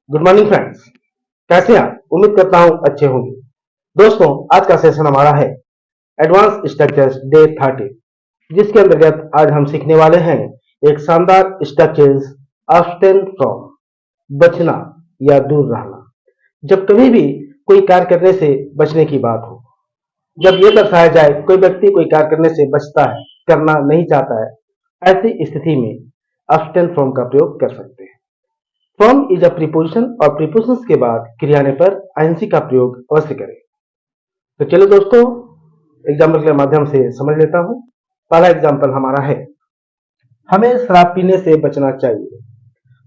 Good morning friends. कैसे हैं आप? उम्मीद करता हूं अच्छे होंगे। दोस्तों, आज का सेशन हमारा है एडवांस स्ट्रक्चर्स डे 30, जिसके अंतर्गत आज हम सीखने वाले हैं एक शानदार स्ट्रक्चर्स अब्सटेन फ्रॉम, बचना या दूर रहना। जब कभी भी कोई कार्य करने से बचने की बात हो, जब यह दर्शाया जाए कोई व्यक्ति कोई कार्य करने से बचता है, करना नहीं चाहता है, ऐसी स्थिति में अब्सटेन फ्रॉम का प्रयोग कर सकते हैं। फ्रॉम इज अ प्रीपोजिशन और प्रीपोजिशंस के बाद क्रिया आने पर आईएनसी का प्रयोग अवश्य करें। तो चलो दोस्तों, एग्जाम्पल के माध्यम से समझ लेता हूं। पहला एग्जाम्पल हमारा है, हमें शराब पीने से बचना चाहिए।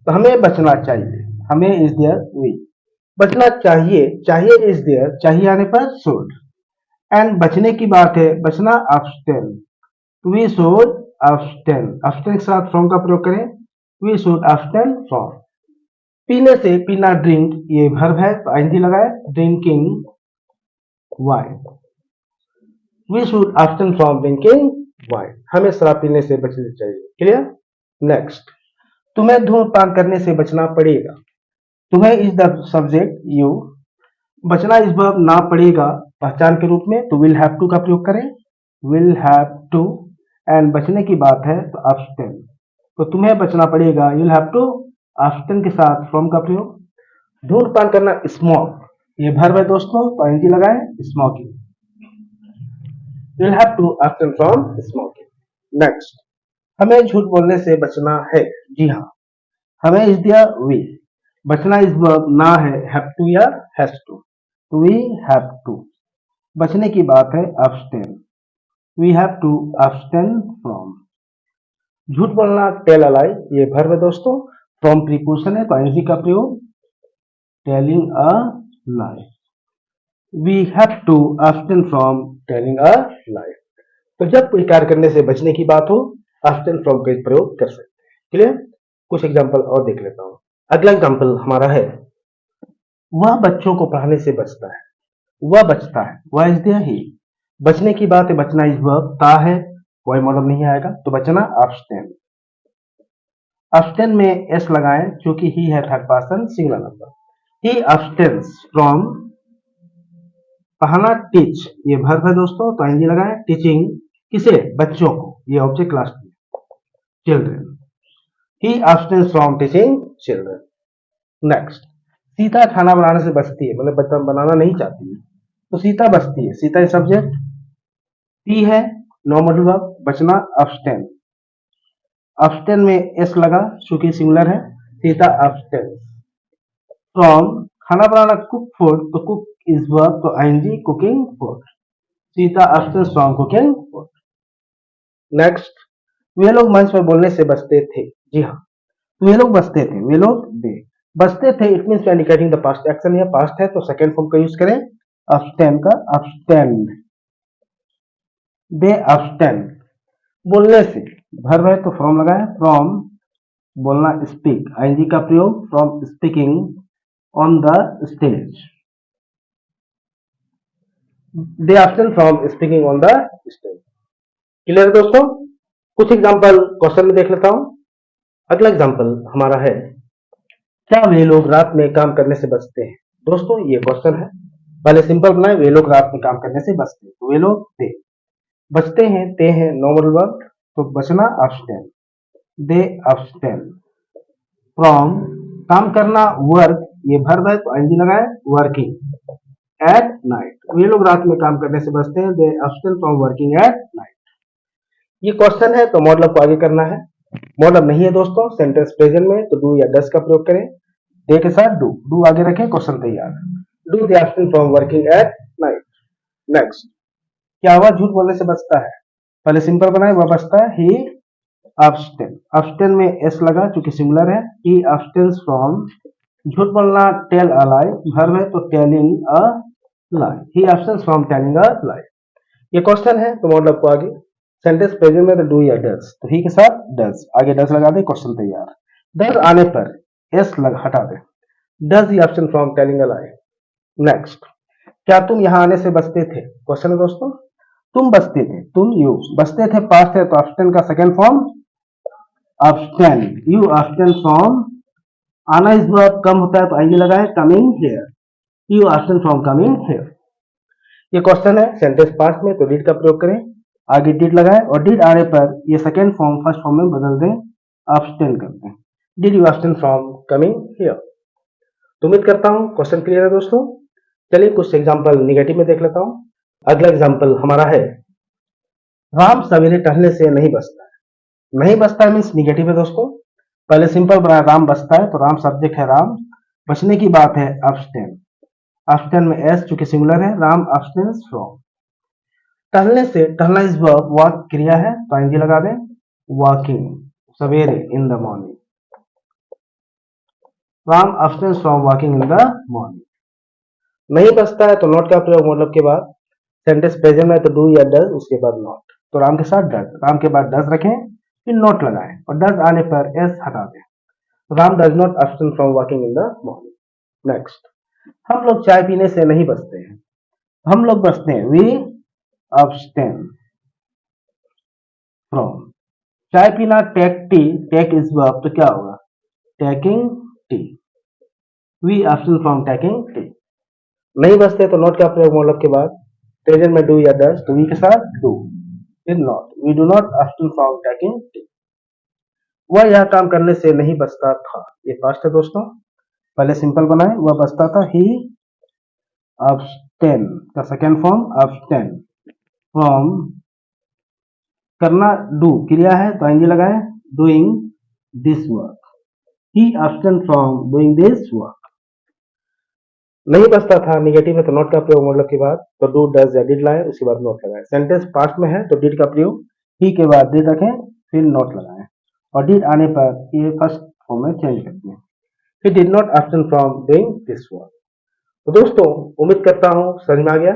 तो हमें बचना चाहिए, हमें इज देयर वी, बचना चाहिए, चाहिए इज देयर, चाहिए आने पर शुड, एंड बचने की बात है, बचना abstain, we should abstain, abstain के साथ फ्रॉम का प्रयोग करें, वी शुड अब्सटेन फ्रॉम। पीने से, पीना ड्रिंक, ये वर्ब है तो आईएनजी लगाए, drinking wine, we should abstain from drinking wine, हमें शराब पीने से बचना चाहिए। क्लियर? नेक्स्ट, तुम्हें धूम्रपान करने से बचना पड़ेगा। तुम्हें इज द सब्जेक्ट, यू, बचना इस वर्ब, ना पड़ेगा पहचान के रूप में, तो विल हैव टू का प्रयोग करें, विल हैव टू, एंड बचने की बात है तो अब्सटेन, तो तुम्हें बचना पड़ेगा, you will have to, abstain के साथ फ्रॉम का प्रयोग। धूम्रपान करना, स्मोक, ये वर्ब है दोस्तों तो आईएनजी लगाएं, smoking, you will have to abstain from smoking. Next, हमें झूठ बोलने से बचना है। जी हाँ, हमें इज दिया वी, बचना इस वर्ब, ना है हैव टू या हैज टू, तो वी हैव टू, बचने की बात है abstain, we have to abstain from. झूठ बोलना, टेल अ लाई, ये वर्ब है दोस्तों, फ्रॉम प्रीपोजिशन है तो आईएनजी का प्रयोग, telling a lie, we have to abstain from telling a lie. तो जब कोई कार्य करने से बचने की बात हो, अब्सटेन फ्रॉम का प्रयोग कर सकते हैं। क्लियर? कुछ एग्जांपल और देख लेता हूं। अगला एग्जांपल हमारा है, वह बच्चों को पढ़ाने से बचता है। वह बचता है, वह इज देयर ही, बचने की बात है, बचना इज वर्ब, ता है, कोई मॉडल नहीं आएगा तो बचना अब्सटेन, अब्सटेन में एस लगाएं क्योंकि ही है third person singular number, he abstains from, पढ़ाना टीच, ये वर्ब है दोस्तों तो आईएनजी लगाएं, टीचिंग किसे, बच्चों को, ये object class children, he abstains from teaching children. Next, Sita खाना बनाने से बचती है, मतलब बनाना नहीं चाहती है तो सीता बचती है, सीता इज सब्जेक्ट, टी है नो मॉडल वर्ब, बचना अब्सटेन, अब्सटेन में एस लगा चूंकि सिंगुलर है, सीता अब्सटेन फ्रॉम, खाना बनाना कुक फूड, तो कुक इज वर्ब तो ING cooking food, Sita abstains from cooking food. Next, वे लोग मंच पर बोलने से बचते थे। जी हाँ, वे लोग बचते थे, वे लोग दे, बचते थे, it means indicating the past action, या पास्ट है तो सेकंड फॉर्म का यूज करें, अब्सटेन का, अब्सटेंड, दे अब्सटेंड, बोलने से, वर्ब है तो फ्रॉम लगाए, फ्रॉम, बोलना स्पीक, आईएनजी का प्रयोग, from speaking on the stage, they abstain from speaking on the stage. Clear दोस्तों? कुछ एग्जांपल क्वेश्चन में देख लेता हूं। अगला एग्जांपल हमारा है, क्या वे लोग रात में काम करने से बचते हैं। दोस्तों ये क्वेश्चन है, पहले सिंपल बनाए, वे लोग रात में काम करने से बचते हैं, तो वे लोग दे, बचते हैं, ते हैं नॉर्मल वर्ब तो बचना अब्सटेन, दे अब्सटेन फ्रॉम, काम करना वर्क, ये वर्ब है तो आईएनजी लगाए, वर्किंग एट नाइट, वे लोग रात में काम करने से बचते हैं, they abstain from working at night. ये क्वेश्चन है तो मॉडल को आगे करना है, मॉडल नहीं है दोस्तों सेंटेंस प्रेजेंट में तो डू या डस का प्रयोग करें, दे के साथ डू आगे रखें, क्वेश्चन तैयार, do they abstain from working at night. Next, क्या वह झूठ बोलने से बचता है, पहले सिंपल बनाए, वह बचता है, ही अब्सटेन, अब्सटेन में एस लगा चूंकि सिंगुलर है, ही अब्सटेन्स फ्रॉम, झूठ बोलना टेल अ लाई, वर्ब है तो telling a lie, he abstains from telling a lie. ये क्वेश्चन है तो मॉडल को आगे, सेंटेंस प्रेजेंट में तो डू या डज, तो ही के साथ डज, आगे डज लगा दे, क्वेश्चन तैयार, डज आने पर एस हटा दे, does he option from telling a lie. Next, क्या तुम यहां आने से बचते थे, क्वेश्चन है दोस्तों, तुम बचते थे, तुम यू, बचते थे पास्ट है तो ऑप्शन का second form abstain, you abstain from आना इस वर्ब कम होता है तो आईएनजी लगा है, coming here, you absent from coming here. ये क्वेश्चन है सेंटेंस पास्ट में, तो डिड का प्रयोग करें, आगे डिड लगाए और डिड आने पर ये सेकेंड फॉर्म फर्स्ट फॉर्म में बदल दें, एब्सटेन कर दें। Did you abstain from coming here. तो उम्मीद करता हूं क्वेश्चन क्लियर है दोस्तों। चलिए कुछ एग्जांपल निगेटिव में देख लेता हूं। अगला एग्जांपल हमारा है, राम सवेरे टहलने से नहीं बचता है। नहीं बचता है मीन्स निगेटिव है दोस्तों। पहले सिंपल बनाया, राम बचता है, तो राम सब्जेक्ट है राम, बचने की बात है एब्सटेन। एब्सटेन में एस चूंकि सिंगुलर है, राम एब्सटेन्स फ्रॉम। टहलने से, टहलना इज वर्ब, वॉक क्रिया है तो आईएनजी लगा दें, वॉकिंग, सवेरे in the morning. Ram abstains from walking in the morning. नहीं बचता है तो नॉट का प्रयोग मतलब के बाद, सेंटेंस प्रेजेंट में तो डू या डज, उसके बाद नॉट, तो राम के साथ डज, राम के बाद डज रखें फिर नॉट लगाएं और डज आने पर एस हटा दें। Ram does not abstain from walking in the morning. Next, हम लोग चाय पीने से नहीं बचते हैं। हम लोग बचते हैं, वी एब्सटेन फ्रॉम। चाय पीना, take tea, take is verb तो क्या होगा, taking tea, we abstain from taking tea. नहीं बचते तो नॉट का प्रयोग मतलब के बाद, प्रेजेंट में डू या डज, तो वी के साथ डू, फिर not, we do not abstain from taking tea. वह यह काम करने से नहीं बचता था, ये पास्ट है दोस्तों। पहले सिंपल बनाए, वह बचता था, ही एब्सटेन का सेकेंड फॉर्म एब्सटेन फ्रॉम, करना डू क्रिया है तो आईएनजी लगाए, doing this work, he abstain from doing this work. नहीं बचता था निगेटिव है तो नॉट का प्रयोग मतलब के बाद, तो डू डज या डिड लाए उसके बाद नॉट लगाए। सेंटेंस पास्ट में है तो डिड का प्रयोग, ही के बाद डिड रखें फिर नॉट लगाएं और डिड आने पर ये फर्स्ट फॉर्म में चेंज कर दिए, he did not abstain from doing this work. तो दोस्तों उम्मीद करता हूं समझ में आ गया।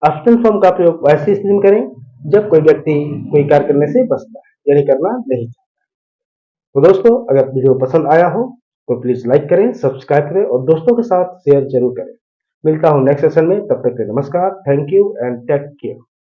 एब्सटेन फ्रॉम का प्रयोग वैसी स्थिति में करें जब कोई व्यक्ति कोई कार्य करने से बचता है, यानी करना नहीं चाहता। तो दोस्तों अगर वीडियो पसंद आया हो तो प्लीज लाइक करें, सब्सक्राइब करें और दोस्तों के साथ शेयर जरूर करें। मिलता हूं नेक्स्ट सेशन में, तब तक के लिए नमस्कार, thank you and take care.